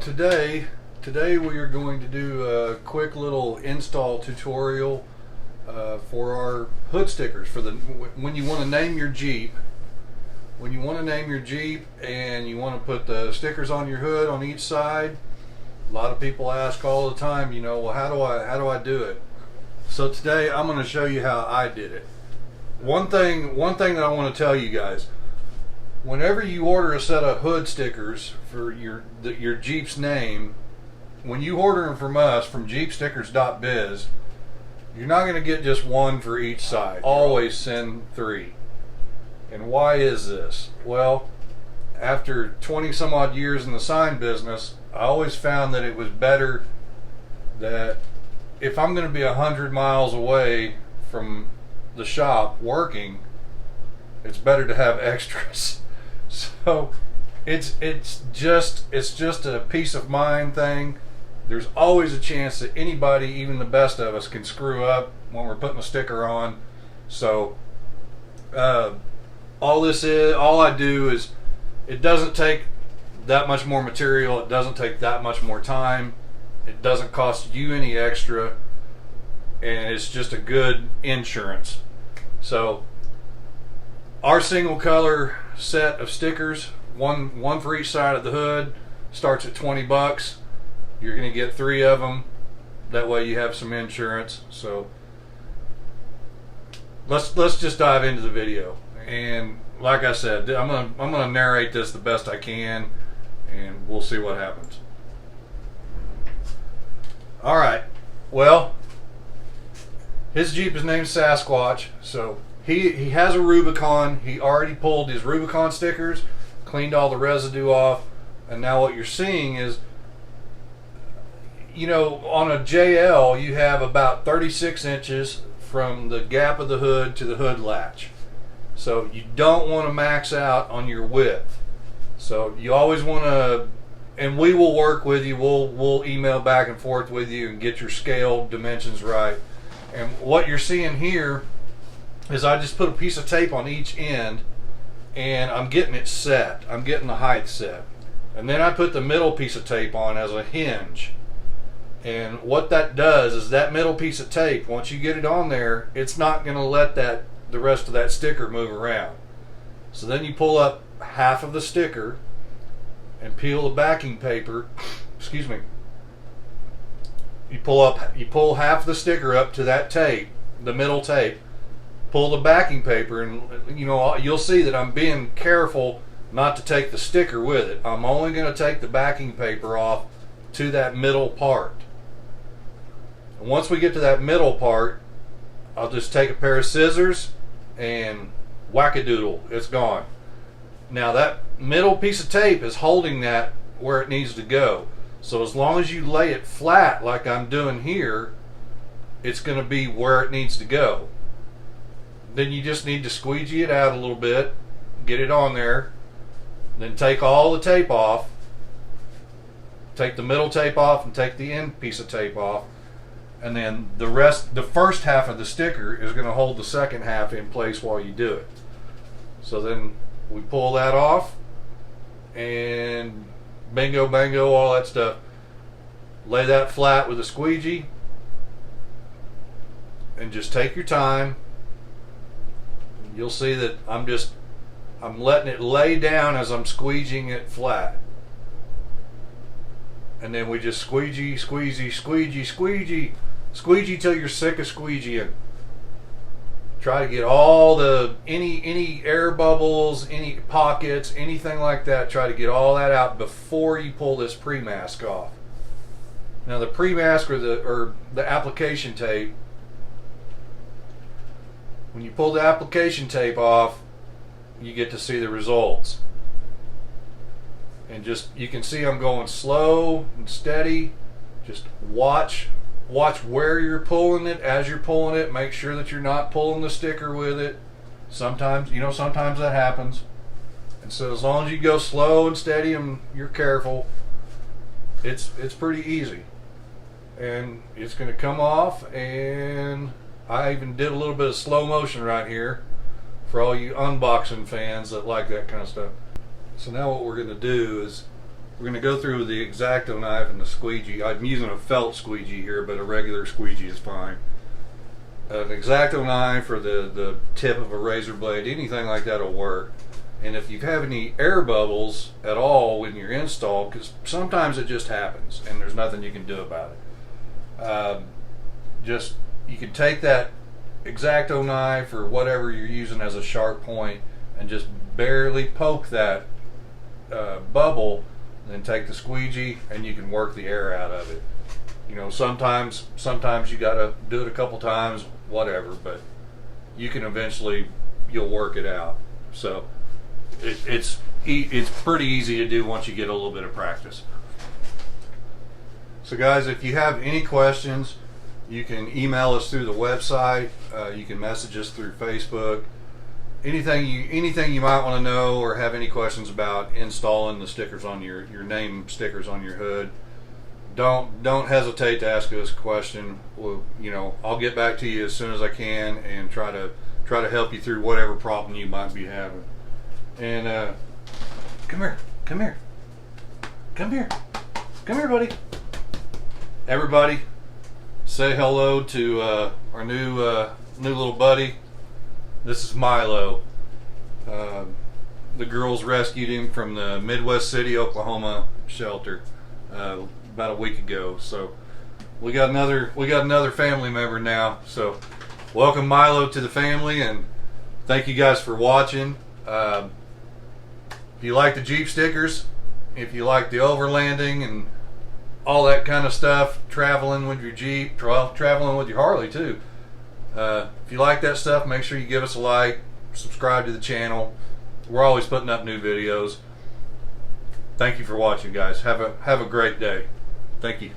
Today we are going to do a quick little install tutorial for our hood stickers for when you want to name your Jeep. When you want to name your Jeep and you want to put the stickers on your hood on each side, a lot of people ask all the time, well, how do I do it? So today I'm going to show you how I did it. One thing that I want to tell you guys: whenever you order a set of hood stickers for your Jeep's name, when you order them from us, from jeepstickers.biz, you're not going to get just one for each side. Always send 3. And why is this? Well, after 20 some odd years in the sign business, I always found that it was better that if I'm going to be 100 miles away from the shop working, it's better to have extras. So it's just a peace of mind thing. There's always a chance that anybody, even the best of us, can screw up when we're putting a sticker on. So all I do is, it doesn't take that much more material, it doesn't take that much more time, it doesn't cost you any extra, and it's just a good insurance. So our single color set of stickers, one for each side of the hood, starts at 20 bucks. You're going to get 3 of them. That way you have some insurance. So let's just dive into the video. And like I said, I'm gonna narrate this the best I can, and we'll see what happens. All right. Well, his Jeep is named Sasquatch, so he has a Rubicon. He already pulled his Rubicon stickers, cleaned all the residue off, and now what you're seeing is, on a JL you have about 36 inches from the gap of the hood to the hood latch. So you don't want to max out on your width. So you always want to, and we will work with you. We'll email back and forth with you and get your scale dimensions right. And what you're seeing here is I just put a piece of tape on each end, and I'm getting it set. I'm getting the height set. And then I put the middle piece of tape on as a hinge. And what that does is that middle piece of tape, once you get it on there, it's not going to let the rest of that sticker move around. So then you pull up half of the sticker and peel the backing paper. Excuse me. You pull half the sticker up to that tape, the middle tape. Pull the backing paper, and you'll see that I'm being careful not to take the sticker with it. I'm only going to take the backing paper off to that middle part. And once we get to that middle part, I'll just take a pair of scissors and whack-a-doodle, it's gone. Now that middle piece of tape is holding that where it needs to go. So as long as you lay it flat like I'm doing here, it's going to be where it needs to go. Then you just need to squeegee it out a little bit, get it on there, then take all the tape off, take the middle tape off and take the end piece of tape off, and then the first half of the sticker is going to hold the second half in place while you do it. So then we pull that off, and bingo bango, all that stuff. Lay that flat with a squeegee, and just take your time. You'll see that I'm letting it lay down as I'm squeegeeing it flat. And then we just squeegee, squeegee, squeegee, squeegee, squeegee till you're sick of squeegeeing. Try to get all any air bubbles, any pockets, anything like that. Try to get all that out before you pull this pre-mask off. Now the pre-mask or the application tape, when you pull the application tape off, you get to see the results. And you can see I'm going slow and steady. Just watch where you're pulling it. As you're pulling it, make sure that you're not pulling the sticker with it. Sometimes that happens. And so as long as you go slow and steady and you're careful, it's pretty easy. And it's going to come off, and I even did a little bit of slow motion right here for all you unboxing fans that like that kind of stuff. So now what we're going to do is we're going to go through the X-Acto knife and the squeegee. I'm using a felt squeegee here, but a regular squeegee is fine. An X-Acto knife or the tip of a razor blade, anything like that will work. And if you have any air bubbles at all when you're installed, because sometimes it just happens and there's nothing you can do about it. You can take that X-Acto knife or whatever you're using as a sharp point and just barely poke that bubble, then take the squeegee and you can work the air out of it. You know, sometimes you gotta do it a couple times, whatever, but you can eventually, you'll work it out. So it's pretty easy to do once you get a little bit of practice. So guys, if you have any questions, you can email us through the website. You can message us through Facebook. Anything you might want to know or have any questions about installing the stickers on your name stickers on your hood, don't hesitate to ask us a question. I'll get back to you as soon as I can and try to help you through whatever problem you might be having. And come here, buddy. Everybody, say hello to our new little buddy. This is Milo. The girls rescued him from the Midwest City, Oklahoma shelter about a week ago. So we got another family member now. So welcome Milo to the family, and thank you guys for watching. If you like the Jeep stickers, if you like the overlanding and all that kind of stuff, traveling with your Jeep, traveling with your Harley too. If you like that stuff, make sure you give us a like, subscribe to the channel. We're always putting up new videos. Thank you for watching, guys. Have a great day. Thank you.